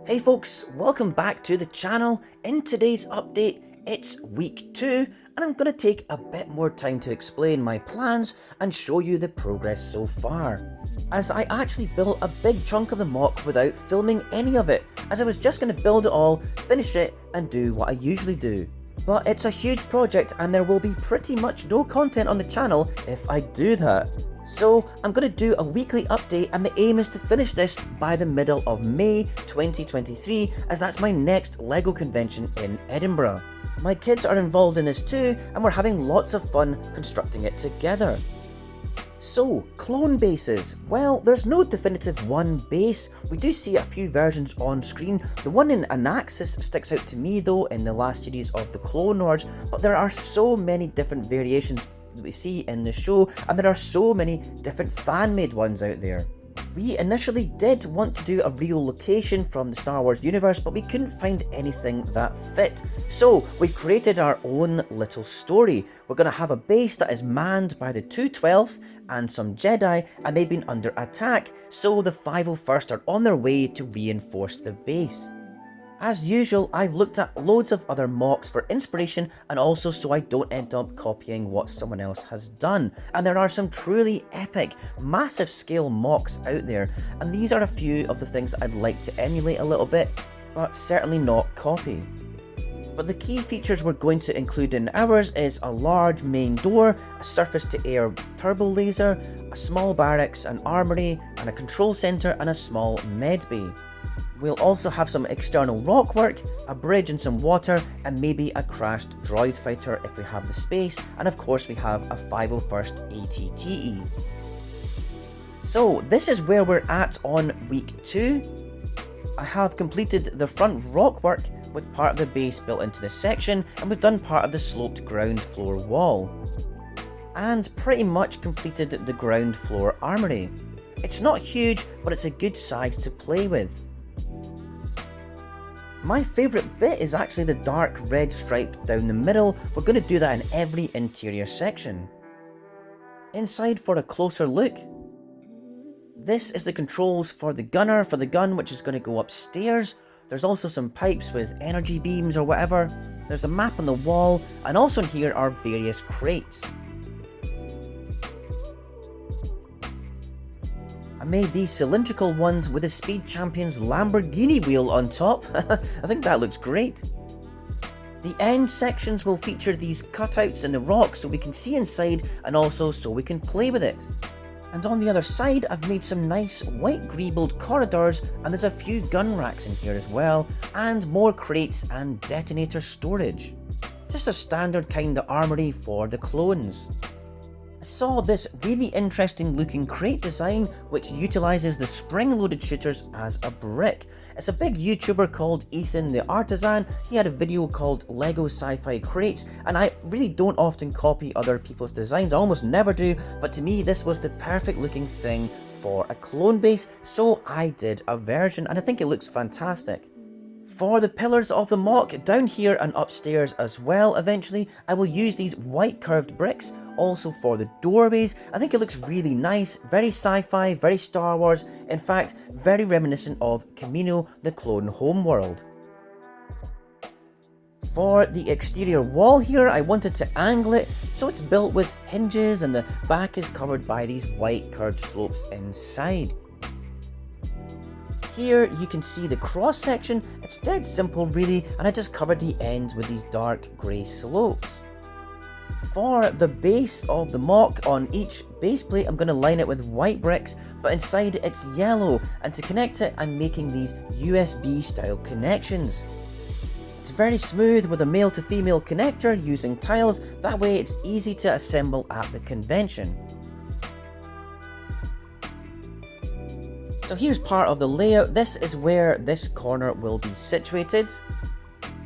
Hey folks, welcome back to the channel. In today's update, it's week 2 and I'm going to take a bit more time to explain my plans and show you the progress so far. As I actually built a big chunk of the mock without filming any of it, as I was just going to build it all, finish it and do what I usually do. But it's a huge project and there will be pretty much no content on the channel if I do that. So I'm going to do a weekly update and the aim is to finish this by the middle of May 2023 as that's my next LEGO convention in Edinburgh. My kids are involved in this too and we're having lots of fun constructing it together. So, clone bases. Well, there's no definitive one base. We do see a few versions on screen. The one in Anaxis sticks out to me though in the last series of the Clone Wars, but there are so many different variations that we see in the show, and there are so many different fan-made ones out there. We initially did want to do a real location from the Star Wars universe, but we couldn't find anything that fit. So we've created our own little story. We're going to have a base that is manned by the 212th and some Jedi, and they've been under attack, so the 501st are on their way to reinforce the base. As usual, I've looked at loads of other mocks for inspiration and also so I don't end up copying what someone else has done. And there are some truly epic, massive scale mocks out there, and these are a few of the things I'd like to emulate a little bit, but certainly not copy. But the key features we're going to include in ours is a large main door, a surface-to-air turbo laser, a small barracks, an armory, and a control centre and a small med bay. We'll also have some external rock work, a bridge and some water, and maybe a crashed droid fighter if we have the space, and of course we have a 501st ATTE. So this is where we're at on week 2. I have completed the front rock work with part of the base built into this section, and we've done part of the sloped ground floor wall. And pretty much completed the ground floor armory. It's not huge, but it's a good size to play with. My favourite bit is actually the dark red stripe down the middle. We're going to do that in every interior section. Inside for a closer look. This is the controls for the gunner for the gun, which is going to go upstairs. There's also some pipes with energy beams or whatever. There's a map on the wall, and also in here are various crates. I made these cylindrical ones with a Speed Champion's Lamborghini wheel on top. I think that looks great. The end sections will feature these cutouts in the rock so we can see inside and also so we can play with it. And on the other side I've made some nice white greebled corridors, and there's a few gun racks in here as well, and more crates and detonator storage. Just a standard kind of armory for the clones. I saw this really interesting looking crate design which utilises the spring-loaded shooters as a brick. It's a big YouTuber called Ethan the Artisan. He had a video called LEGO Sci-Fi Crates, and I really don't often copy other people's designs, I almost never do, but to me this was the perfect looking thing for a clone base, so I did a version and I think it looks fantastic. For the pillars of the mock, down here and upstairs as well eventually, I will use these white curved bricks. Also for the doorways, I think it looks really nice, very sci-fi, very Star Wars, in fact, very reminiscent of Camino, the clone homeworld. For the exterior wall here, I wanted to angle it, so it's built with hinges and the back is covered by these white curved slopes inside. Here you can see the cross section. It's dead simple really, and I just covered the ends with these dark grey slopes. For the base of the mock, on each base plate I'm going to line it with white bricks, but inside it's yellow, and to connect it I'm making these USB style connections. It's very smooth with a male to female connector using tiles, that way it's easy to assemble at the convention. So here's part of the layout. This is where this corner will be situated.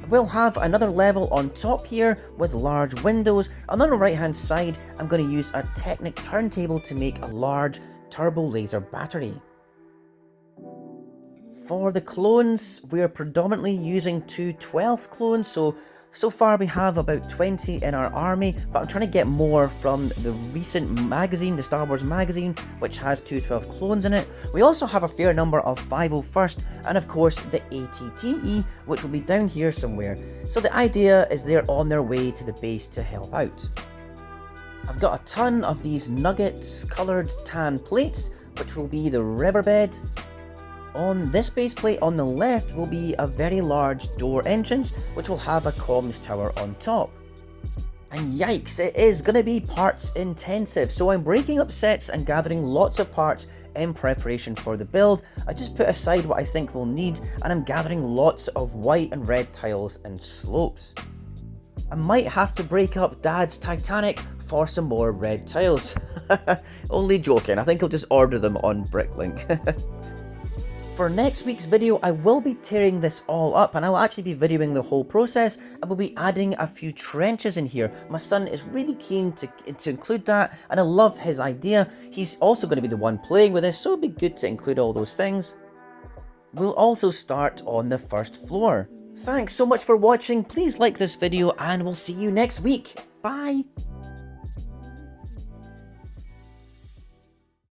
We'll have another level on top here with large windows, and on the right hand side I'm going to use a Technic turntable to make a large turbo laser battery. For the clones, we're predominantly using 212th clones, so So far we have about 20 in our army, but I'm trying to get more from the recent magazine, the Star Wars magazine, which has 212 clones in it. We also have a fair number of 501st, and of course the ATTE, which will be down here somewhere. So the idea is they're on their way to the base to help out. I've got a ton of these nuggets coloured tan plates, which will be the riverbed. On this base plate on the left will be a very large door entrance, which will have a comms tower on top. And yikes, it is going to be parts intensive, so I'm breaking up sets and gathering lots of parts in preparation for the build. I just put aside what I think we'll need, and I'm gathering lots of white and red tiles and slopes. I might have to break up Dad's Titanic for some more red tiles. Only joking, I think I'll just order them on Bricklink. For next week's video, I will be tearing this all up, and I'll actually be videoing the whole process. I will be adding a few trenches in here. My son is really keen to include that, and I love his idea. He's also going to be the one playing with this, so it'll be good to include all those things. We'll also start on the first floor. Thanks so much for watching. Please like this video, and we'll see you next week. Bye!